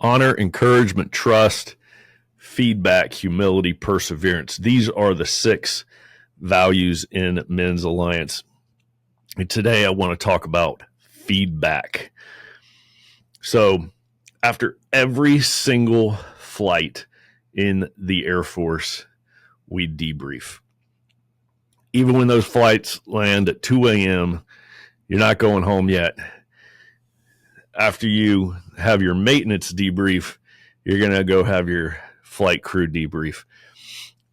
Honor, encouragement, trust, feedback, humility, perseverance. These are the 6 values in Men's Alliance. And today I want to talk about feedback. So after every single flight in the Air Force, we debrief. Even when those flights land at 2 a.m., you're not going home yet. After you have your maintenance debrief, you're going to go have your flight crew debrief.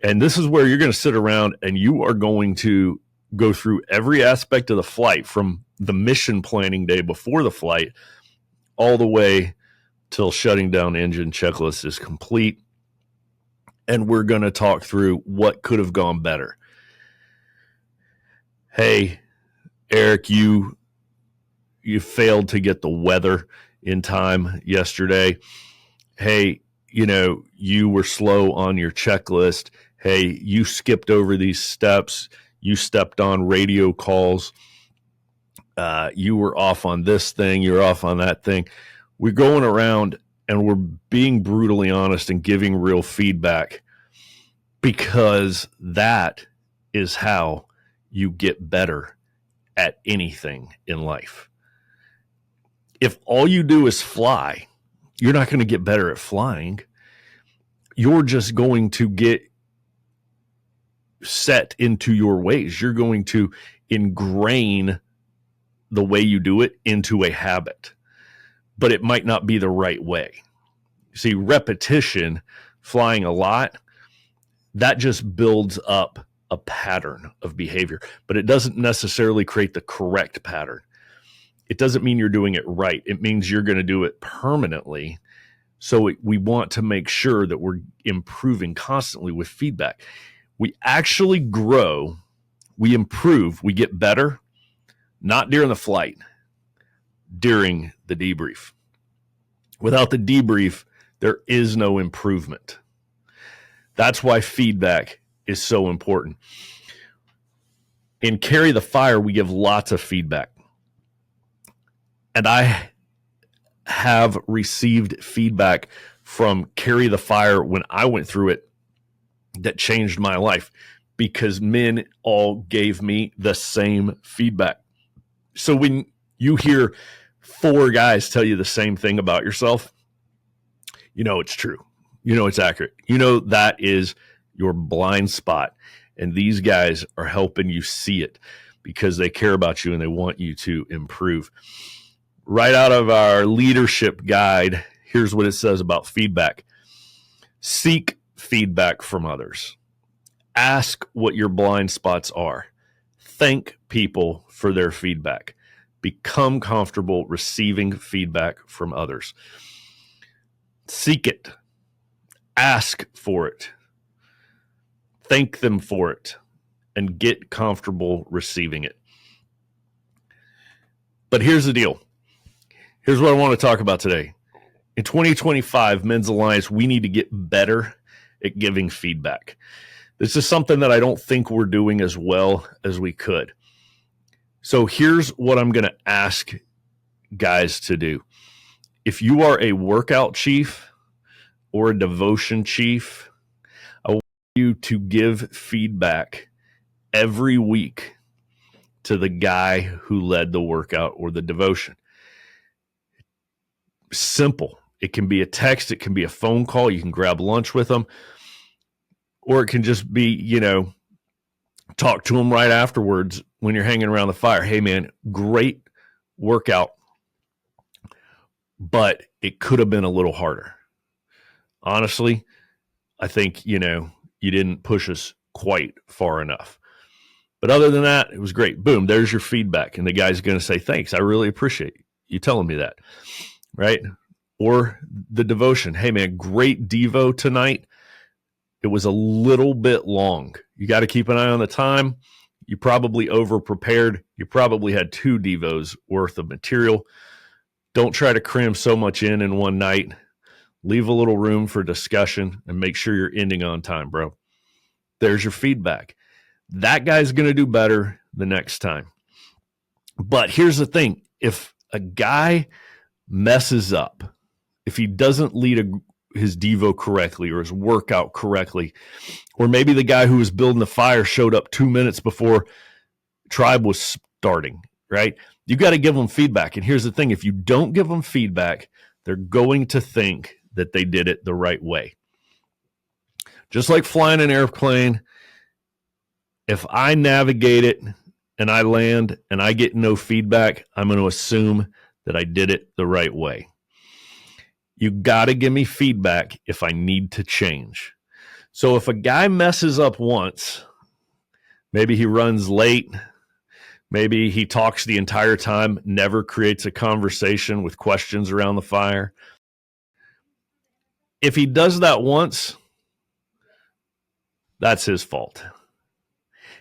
And this is where you're going to sit around and you are going to go through every aspect of the flight, from the mission planning day before the flight all the way till shutting down engine checklist is complete. And we're going to talk through what could have gone better. Hey, Eric, you failed to get the weather in time yesterday. Hey, you were slow on your checklist. Hey, you skipped over these steps. You stepped on radio calls. You were off on this thing. You're off on that thing. We're going around and we're being brutally honest and giving real feedback, because that is how you get better at anything in life. If all you do is fly, you're not going to get better at flying. You're just going to get set into your ways. You're going to ingrain the way you do it into a habit, but it might not be the right way. See, repetition, flying a lot, that just builds up a pattern of behavior, but it doesn't necessarily create the correct pattern. It doesn't mean you're doing it right. It means you're going to do it permanently. So we want to make sure that we're improving constantly with feedback. We actually grow, we improve, we get better, not during the flight, during the debrief. Without the debrief, there is no improvement. That's why feedback is so important. In Carry the Fire, we give lots of feedback. And I have received feedback from Carry the Fire when I went through it that changed my life, because men all gave me the same feedback. So when you hear 4 guys tell you the same thing about yourself, you know it's true. You know it's accurate. You know that is your blind spot. And these guys are helping you see it because they care about you and they want you to improve. Right out of our leadership guide, here's what it says about feedback. Seek feedback from others. Ask what your blind spots are. Thank people for their feedback. Become comfortable receiving feedback from others. Seek it. Ask for it. Thank them for it. And get comfortable receiving it. But here's the deal. Here's what I want to talk about today. In 2025, Men's Alliance, we need to get better at giving feedback. This is something that I don't think we're doing as well as we could. So here's what I'm going to ask guys to do. If you are a workout chief or a devotion chief, I want you to give feedback every week to the guy who led the workout or the devotion. Simple. It can be a text. It can be a phone call. You can grab lunch with them. Or it can just be, talk to them right afterwards when you're hanging around the fire. Hey, man, great workout, but it could have been a little harder. Honestly, I think, you didn't push us quite far enough. But other than that, it was great. Boom, there's your feedback. And the guy's going to say, thanks. I really appreciate you telling me that. Right? Or the devotion. Hey, man, great Devo tonight. It was a little bit long. You got to keep an eye on the time. You probably over-prepared. You probably had 2 Devos worth of material. Don't try to cram so much in one night. Leave a little room for discussion and make sure you're ending on time, bro. There's your feedback. That guy's going to do better the next time. But here's the thing. If a guy messes up if he doesn't lead his Devo correctly or his workout correctly, or maybe the guy who was building the fire showed up 2 minutes before tribe was starting, right? You got to give them feedback. And here's the thing. If you don't give them feedback, they're going to think that they did it the right way. Just like flying an airplane, if I navigate it and I land and I get no feedback, I'm going to assume that I did it the right way. You got to give me feedback if I need to change. So if a guy messes up once, maybe he runs late, maybe he talks the entire time, never creates a conversation with questions around the fire. If he does that once, that's his fault.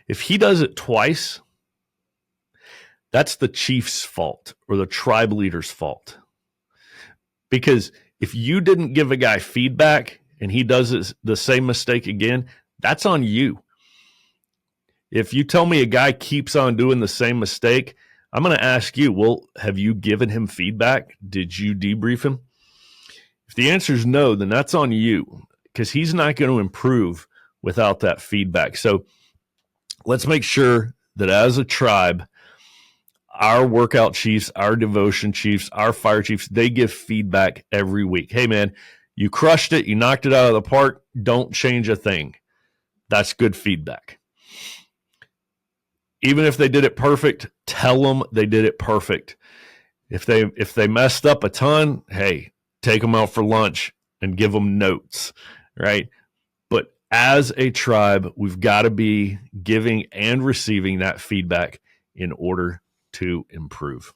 If he does it twice, that's the chief's fault or the tribe leader's fault. Because if you didn't give a guy feedback and he does the same mistake again, that's on you. If you tell me a guy keeps on doing the same mistake, I'm going to ask you, well, have you given him feedback? Did you debrief him? If the answer is no, then that's on you because he's not going to improve without that feedback. So let's make sure that as a tribe, our workout chiefs, our devotion chiefs, our fire chiefs, they give feedback every week. Hey, man, you crushed it. You knocked it out of the park. Don't change a thing. That's good feedback. Even if they did it perfect, tell them they did it perfect. If they messed up a ton, hey, take them out for lunch and give them notes, right? But as a tribe, we've got to be giving and receiving that feedback in order to improve.